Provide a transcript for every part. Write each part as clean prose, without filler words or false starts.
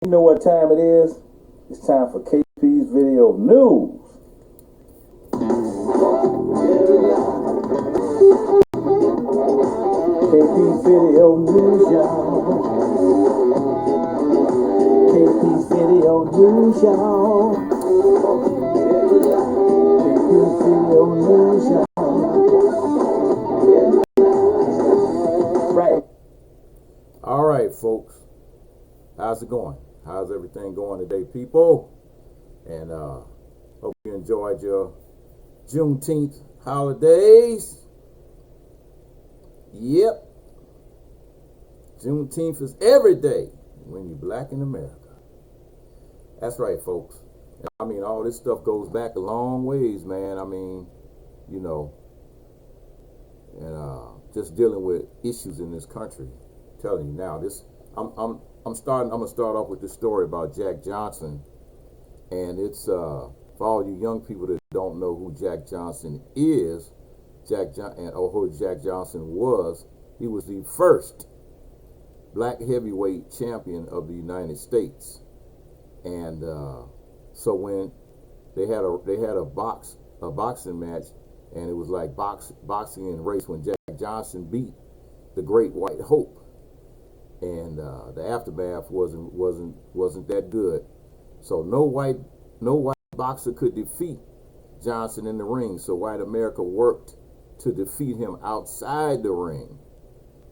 You know what time it is? It's time for KP's Video News. KP's Video News, y'all. KP's Video News, y'all. KP's Video News, y'all. Right. All right, folks. How's it going? How's everything going today, people? And hope you enjoyed your Juneteenth holidays. Yep. Juneteenth is every day when you're black in America. That's right, folks. I mean, all this stuff goes back a long ways, man. I mean, you know, and just dealing with issues in this country. I'm telling you now, I'm gonna start off with this story about Jack Johnson, and it's for all you young people that don't know who Jack Johnson is. Who Jack Johnson was. He was the first black heavyweight champion of the United States, and so when they had a boxing match, and it was like boxing and race when Jack Johnson beat the Great White Hope. And the aftermath wasn't that good. So no white boxer could defeat Johnson in the ring. So white America worked to defeat him outside the ring.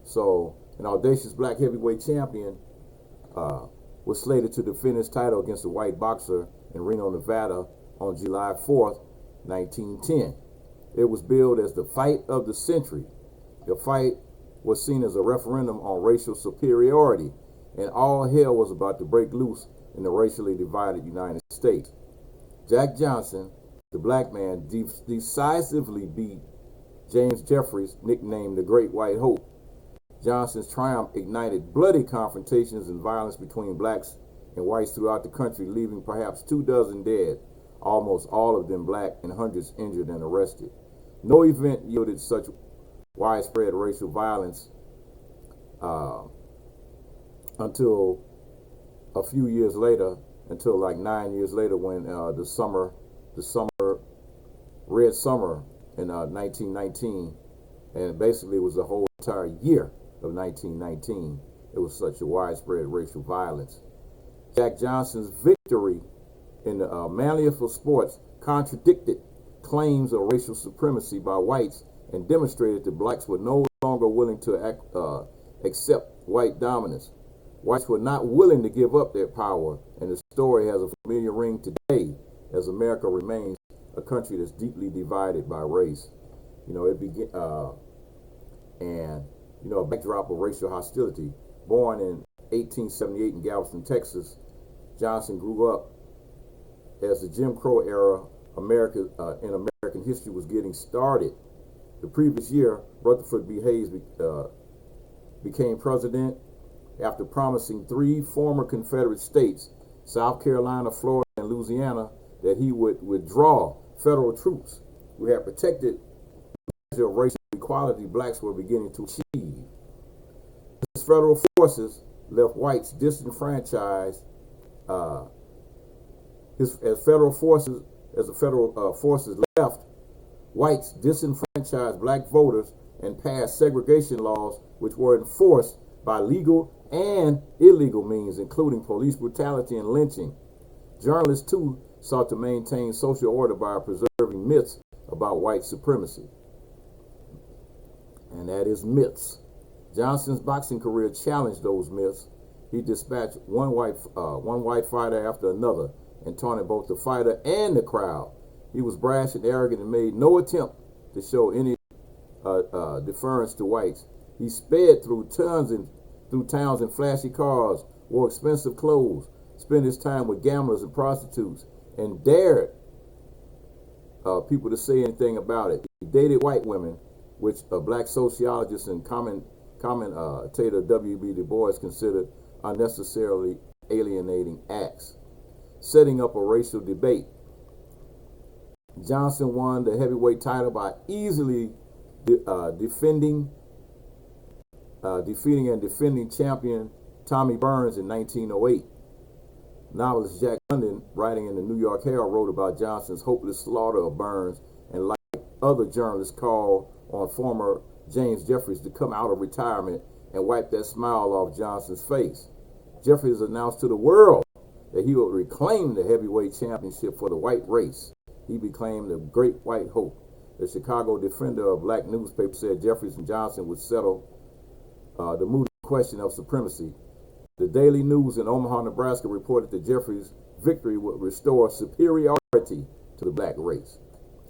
So an audacious black heavyweight champion was slated to defend his title against a white boxer in Reno, Nevada on July 4th, 1910. It was billed as the fight of the century. The fight was seen as a referendum on racial superiority, and all hell was about to break loose in the racially divided United States. Jack Johnson, the black man, decisively beat James Jeffries, nicknamed the Great White Hope. Johnson's triumph ignited bloody confrontations and violence between blacks and whites throughout the country, leaving perhaps 24 dead, almost all of them black, and hundreds injured and arrested. No event yielded such widespread racial violence until a few years later, until like 9 years later, when the Red Summer in 1919, and basically it was the whole entire year of 1919. It was such a widespread racial violence. Jack Johnson's victory in the manliest of sports contradicted claims of racial supremacy by whites and demonstrated that blacks were no longer willing to accept white dominance. Whites were not willing to give up their power, and the story has a familiar ring today as America remains a country that's deeply divided by race. You know, a backdrop of racial hostility. Born in 1878 in Galveston, Texas, Johnson grew up as the Jim Crow era in American history was getting started. The previous year, Rutherford B. Hayes became president after promising 3 former Confederate states, South Carolina, Florida, and Louisiana, that he would withdraw federal troops who had protected the measure of racial equality blacks were beginning to achieve. His federal forces left whites disenfranchised. As the federal forces left, whites disenfranchised black voters and passed segregation laws which were enforced by legal and illegal means, including police brutality and lynching. Journalists, too, sought to maintain social order by preserving myths about white supremacy. And that is myths. Johnson's boxing career challenged those myths. He dispatched one white fighter after another and taunted both the fighter and the crowd. He was brash and arrogant and made no attempt to show any deference to whites. He sped through towns in flashy cars, wore expensive clothes, spent his time with gamblers and prostitutes, and dared people to say anything about it. He dated white women, which a black sociologist and commentator W.B. Du Bois considered unnecessarily alienating acts. Setting up a racial debate. Johnson won the heavyweight title by easily defeating champion Tommy Burns in 1908. Novelist Jack London, writing in the New York Herald, wrote about Johnson's hopeless slaughter of Burns, and like other journalists, called on former James Jeffries to come out of retirement and wipe that smile off Johnson's face. Jeffries announced to the world that he would reclaim the heavyweight championship for the white race. He became the great white hope. The Chicago Defender, a black newspaper, said Jeffries and Johnson would settle the mooted question of supremacy. The Daily News in Omaha, Nebraska reported that Jeffries' victory would restore superiority to the black race.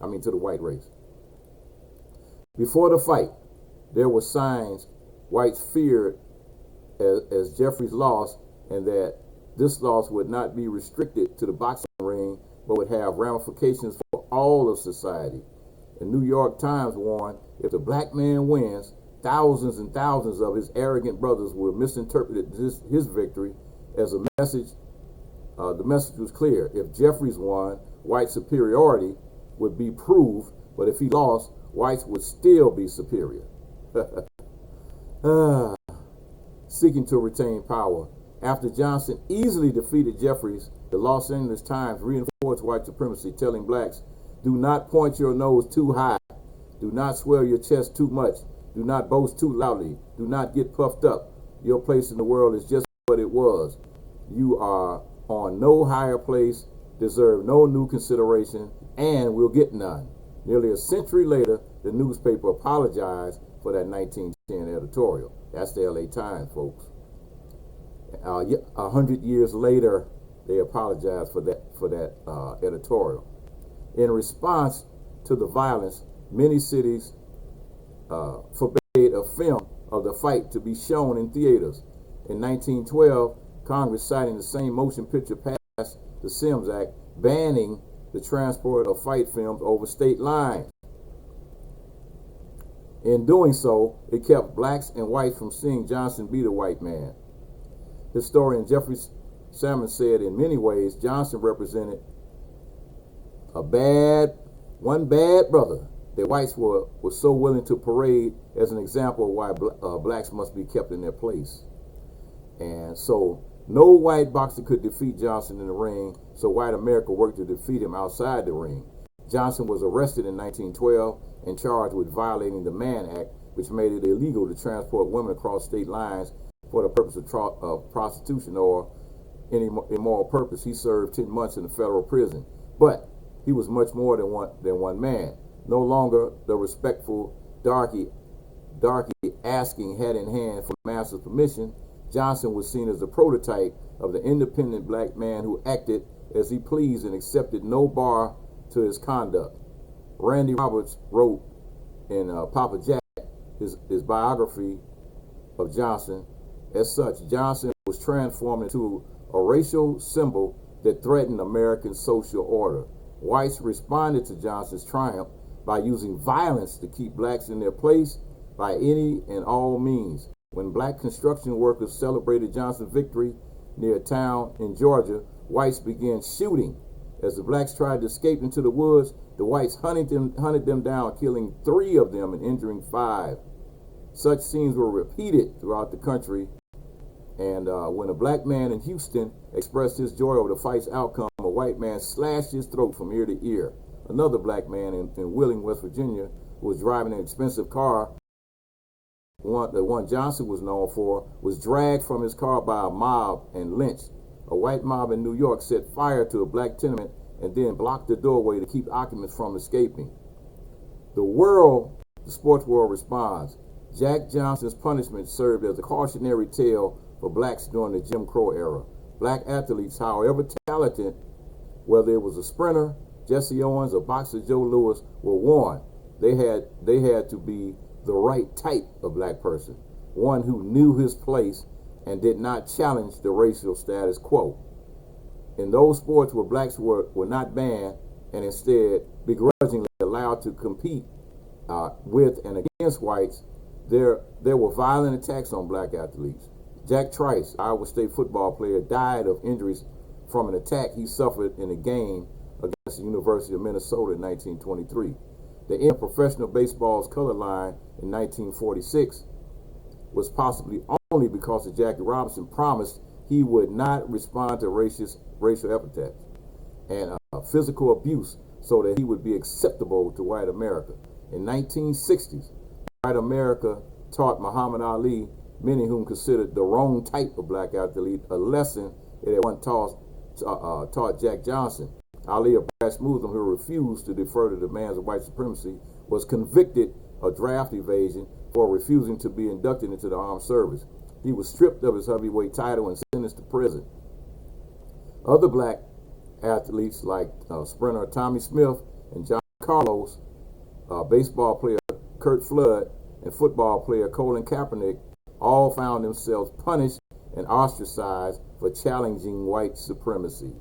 To the white race. Before the fight, there were signs whites feared as Jeffries lost, and that this loss would not be restricted to the boxing ring, but would have ramifications for all of society. The New York Times warned, if the black man wins, thousands and thousands of his arrogant brothers will misinterpret his victory as a message. The message was clear. If Jeffries won, white superiority would be proved, but if he lost, whites would still be superior. Seeking to retain power. After Johnson easily defeated Jeffries, the Los Angeles Times reinforced white supremacy, telling blacks, do not point your nose too high. Do not swell your chest too much. Do not boast too loudly. Do not get puffed up. Your place in the world is just what it was. You are on no higher place, deserve no new consideration, and will get none. Nearly a century later, the newspaper apologized for that 1910 editorial. That's the LA Times, folks. 100 years later, they apologized for that editorial. In response to the violence, many cities forbade a film of the fight to be shown in theaters. In 1912, Congress, citing the same motion picture, passed the Sims Act, banning the transport of fight films over state lines. In doing so, it kept blacks and whites from seeing Johnson beat a white man. Historian Jeffrey Salmon said, in many ways, Johnson represented one bad brother that whites were so willing to parade as an example of why blacks must be kept in their place. And so no white boxer could defeat Johnson in the ring, so white America worked to defeat him outside the ring. Johnson was arrested in 1912 and charged with violating the Mann Act, which made it illegal to transport women across state lines for the purpose of prostitution or any immoral purpose. He served 10 months in a federal prison. But he was much more than one man. No longer the respectful darky asking hat in hand for master's permission. Johnson was seen as the prototype of the independent black man who acted as he pleased and accepted no bar to his conduct. Randy Roberts wrote in Papa Jack, his biography of Johnson, as such, Johnson was transformed into a racial symbol that threatened American social order. Whites responded to Johnson's triumph by using violence to keep blacks in their place by any and all means. When black construction workers celebrated Johnson's victory near a town in Georgia, whites began shooting. As the blacks tried to escape into the woods, the whites hunted them down, killing 3 of them and injuring 5. Such scenes were repeated throughout the country. And when a black man in Houston expressed his joy over the fight's outcome, a white man slashed his throat from ear to ear. Another black man in Wheeling, West Virginia, who was driving an expensive car, the one Johnson was known for, was dragged from his car by a mob and lynched. A white mob in New York set fire to a black tenement and then blocked the doorway to keep occupants from escaping. The sports world responds. Jack Johnson's punishment served as a cautionary tale for blacks during the Jim Crow era. Black athletes, however talented, whether it was a sprinter, Jesse Owens, or boxer Joe Louis, were warned they had to be the right type of black person, one who knew his place and did not challenge the racial status quo. In those sports where blacks were not banned and instead begrudgingly allowed to compete with and against whites, there were violent attacks on black athletes. Jack Trice, Iowa State football player, died of injuries from an attack he suffered in a game against the University of Minnesota in 1923. The end of professional baseball's color line in 1946 was possibly only because of Jackie Robinson promised he would not respond to racial epithets and physical abuse so that he would be acceptable to white America. In 1960s, white America taught Muhammad Ali, many whom considered the wrong type of black athlete, a lesson it had once taught Jack Johnson. Ali, a brash Muslim who refused to defer to the demands of white supremacy, was convicted of draft evasion for refusing to be inducted into the armed service. He was stripped of his heavyweight title and sentenced to prison. Other black athletes like sprinter Tommy Smith and John Carlos, baseball player Curt Flood, and football player Colin Kaepernick all found themselves punished and ostracized for challenging white supremacy.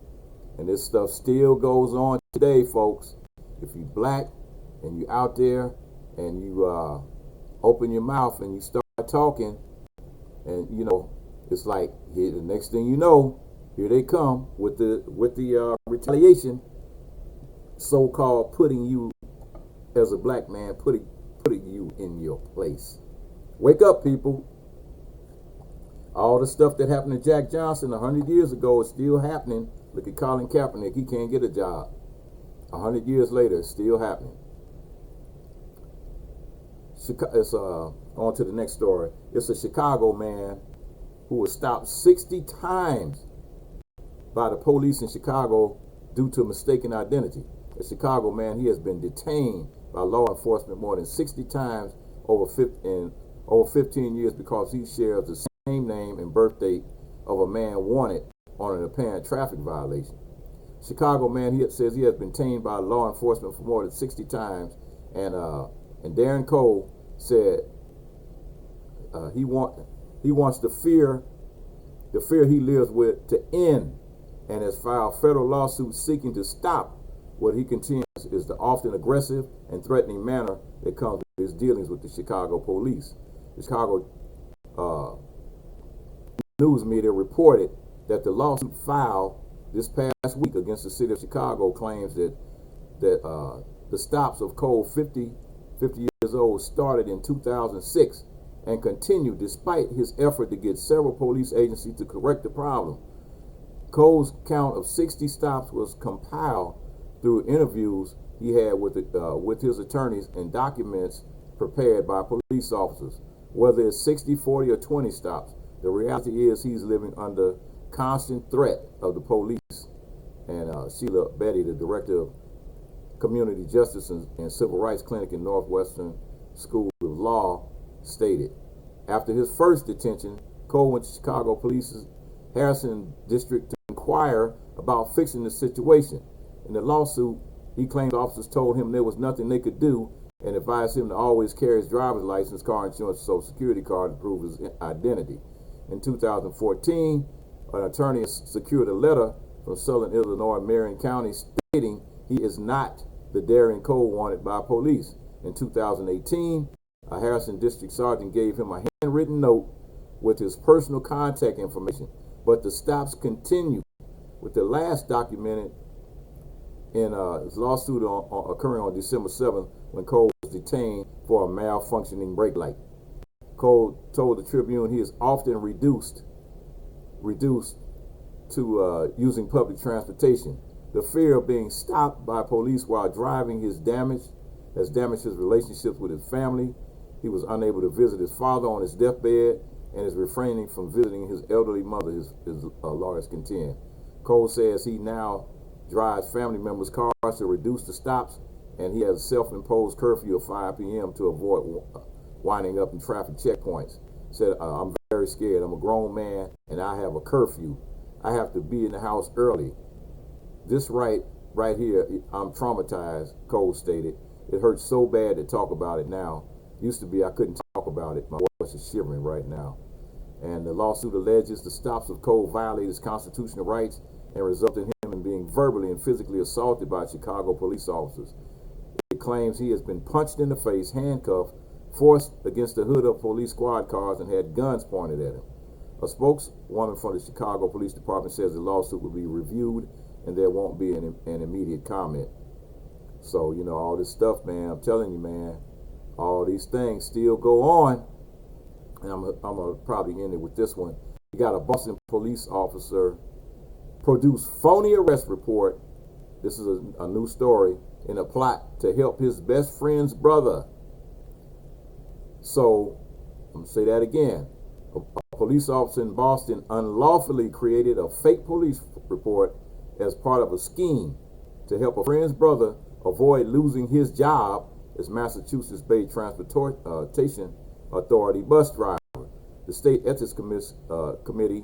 And this stuff still goes on today, folks. If you black and you out there and you open your mouth and you start talking, and you know, it's like here, the next thing you know, here they come with the retaliation, so-called putting you as a black man, putting you in your place. Wake up, people. All the stuff that happened to Jack Johnson 100 years ago is still happening. Look at Colin Kaepernick. He can't get a job. 100 years later, it's still happening. It's on to the next story. It's a Chicago man who was stopped 60 times by the police in Chicago due to mistaken identity. A Chicago man, he has been detained by law enforcement more than 60 times over 15 years because he shares the same name and birth date of a man wanted on an apparent traffic violation. Chicago man, he says he has been detained by law enforcement for more than 60 times, and Darren Cole said he wants the fear he lives with to end, and has filed federal lawsuits seeking to stop what he contends is the often aggressive and threatening manner that comes with his dealings with the Chicago police. The Chicago news media reported that the lawsuit filed this past week against the city of Chicago claims that the stops of Cole, 50 years old, started in 2006 and continued despite his effort to get several police agencies to correct the problem. Cole's count of 60 stops was compiled through interviews he had with his attorneys and documents prepared by police officers. Whether it's 60, 40, or 20 stops, the reality is he's living under constant threat of the police. And Sheila Betty, the director of Community Justice and Civil Rights Clinic in Northwestern School of Law, stated, after his first detention, Cole went to Chicago Police's Harrison District to inquire about fixing the situation. In the lawsuit, he claimed officers told him there was nothing they could do and advised him to always carry his driver's license, car insurance, and social security card to prove his identity. In 2014, an attorney secured a letter from Southern Illinois, Marion County, stating he is not the Darren Cole wanted by police. In 2018, a Harrison District Sergeant gave him a handwritten note with his personal contact information, but the stops continued, with the last documented in his lawsuit occurring on December 7th when Cole was detained for a malfunctioning brake light. Cole told the Tribune he is often reduced to using public transportation. The fear of being stopped by police while driving has damaged his relationships with his family. He was unable to visit his father on his deathbed and is refraining from visiting his elderly mother, his lawyers contend. Cole says he now drives family members' cars to reduce the stops, and he has a self-imposed curfew of 5 p.m. to avoid winding up in traffic checkpoints. He said, I'm very scared. I'm a grown man, and I have a curfew. I have to be in the house early. This right here, I'm traumatized, Cole stated. It hurts so bad to talk about it now. Used to be I couldn't talk about it. My voice is shivering right now. And the lawsuit alleges the stops of Cole violate his constitutional rights and result in him in being verbally and physically assaulted by Chicago police officers. It claims he has been punched in the face, handcuffed, forced against the hood of police squad cars, and had guns pointed at him. A spokeswoman from the Chicago Police Department says the lawsuit will be reviewed and there won't be an immediate comment. So, you know, all this stuff, man, I'm telling you, man, all these things still go on. And I'm going to probably end it with this one. You got a Boston police officer produce phony arrest report. This is a new story in a plot to help his best friend's brother. So, I'm going to say that again. A police officer in Boston unlawfully created a fake police report as part of a scheme to help a friend's brother avoid losing his job as Massachusetts-based Transportation Authority bus driver. The State Ethics Committee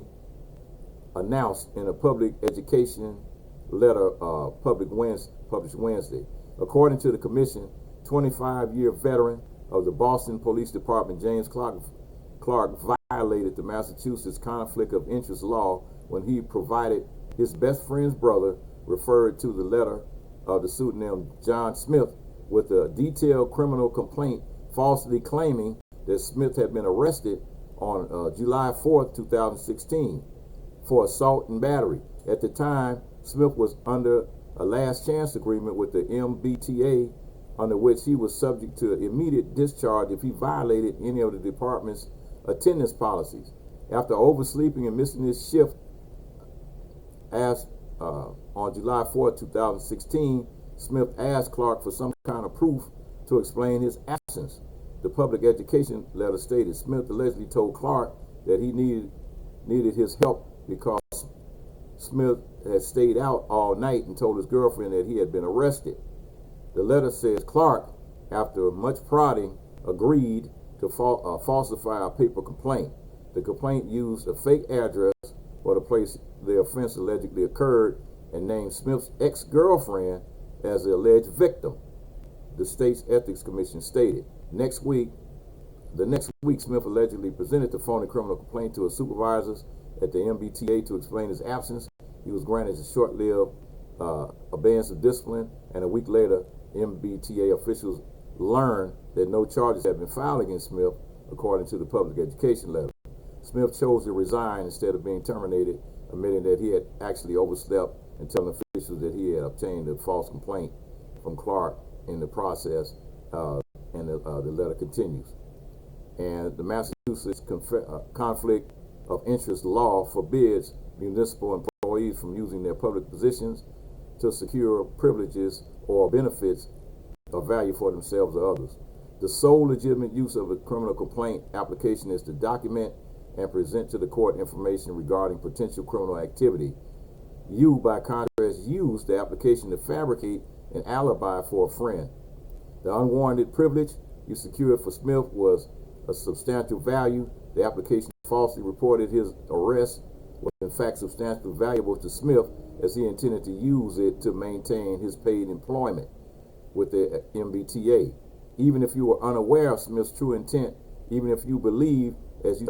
announced in a public education letter published Wednesday. According to the commission, 25-year veteran of the Boston Police Department, James Clark violated the Massachusetts conflict of interest law when he provided his best friend's brother, referred to the letter of the pseudonym John Smith, with a detailed criminal complaint falsely claiming that Smith had been arrested on July 4th, 2016 for assault and battery. At the time, Smith was under a last chance agreement with the MBTA under which he was subject to immediate discharge if he violated any of the department's attendance policies. After oversleeping and missing his shift on July 4, 2016, Smith asked Clark for some kind of proof to explain his absence. The public education letter stated Smith allegedly told Clark that he needed his help because Smith had stayed out all night and told his girlfriend that he had been arrested. The letter says Clark, after much prodding, agreed to falsify a paper complaint. The complaint used a fake address for the place the offense allegedly occurred and named Smith's ex-girlfriend as the alleged victim, the state's ethics commission stated. The next week, Smith allegedly presented the phony criminal complaint to his supervisors at the MBTA to explain his absence. He was granted a short-lived abeyance of discipline, and a week later, MBTA officials learned that no charges had been filed against Smith, according to the public education letter. Smith chose to resign instead of being terminated, admitting that he had actually overslept and telling officials that he had obtained a false complaint from Clark in the process, and the letter continues. And the Massachusetts conflict of interest law forbids municipal employees from using their public positions to secure privileges or benefits of value for themselves or others. The sole legitimate use of a criminal complaint application is to document and present to the court information regarding potential criminal activity. You, by contrast, used the application to fabricate an alibi for a friend. The unwarranted privilege you secured for Smith was a substantial value. The application falsely reported his arrest was in fact substantially valuable to Smith, as he intended to use it to maintain his paid employment with the MBTA. Even if you were unaware of Smith's true intent, even if you believe, as you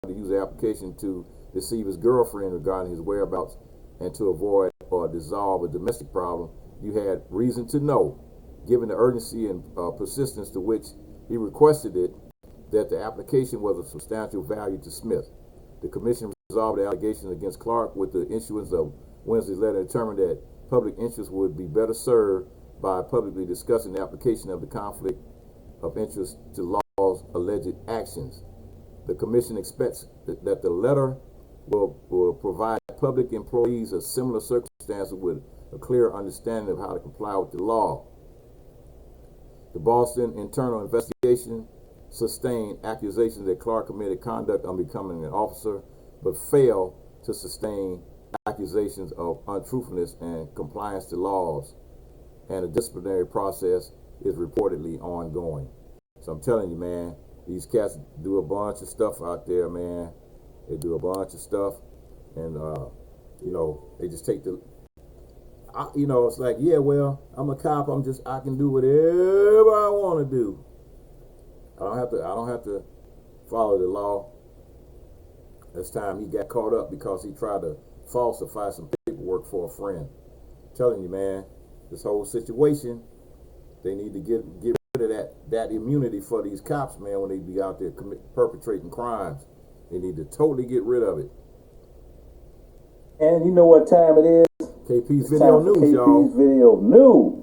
to use the application to deceive his girlfriend regarding his whereabouts and to avoid or dissolve a domestic problem, you had reason to know, given the urgency and persistence to which he requested it, that the application was of substantial value to Smith. The commission resolved the allegations against Clark with the issuance of Wednesday's letter and determined that public interest would be better served by publicly discussing the application of the conflict of interest to law's alleged actions. The commission expects that the letter will provide public employees of similar circumstances with a clear understanding of how to comply with the law. The Boston Internal Investigation sustained accusations that Clark committed conduct unbecoming an officer, but failed to sustain accusations of untruthfulness and compliance to laws, and a disciplinary process is reportedly ongoing. So I'm telling you, man, these cats do a bunch of stuff out there, man. They do a bunch of stuff, and they just take it's like, yeah, well, I'm a cop. I can do whatever I want to do. I don't have to follow the law. This time he got caught up because he tried to falsify some paperwork for a friend. I'm telling you, man, this whole situation, they need to get rid of that immunity for these cops, man, when they be out there perpetrating crimes. They need to totally get rid of it. And you know what time it is? KP's Video News, y'all. KP's Video News.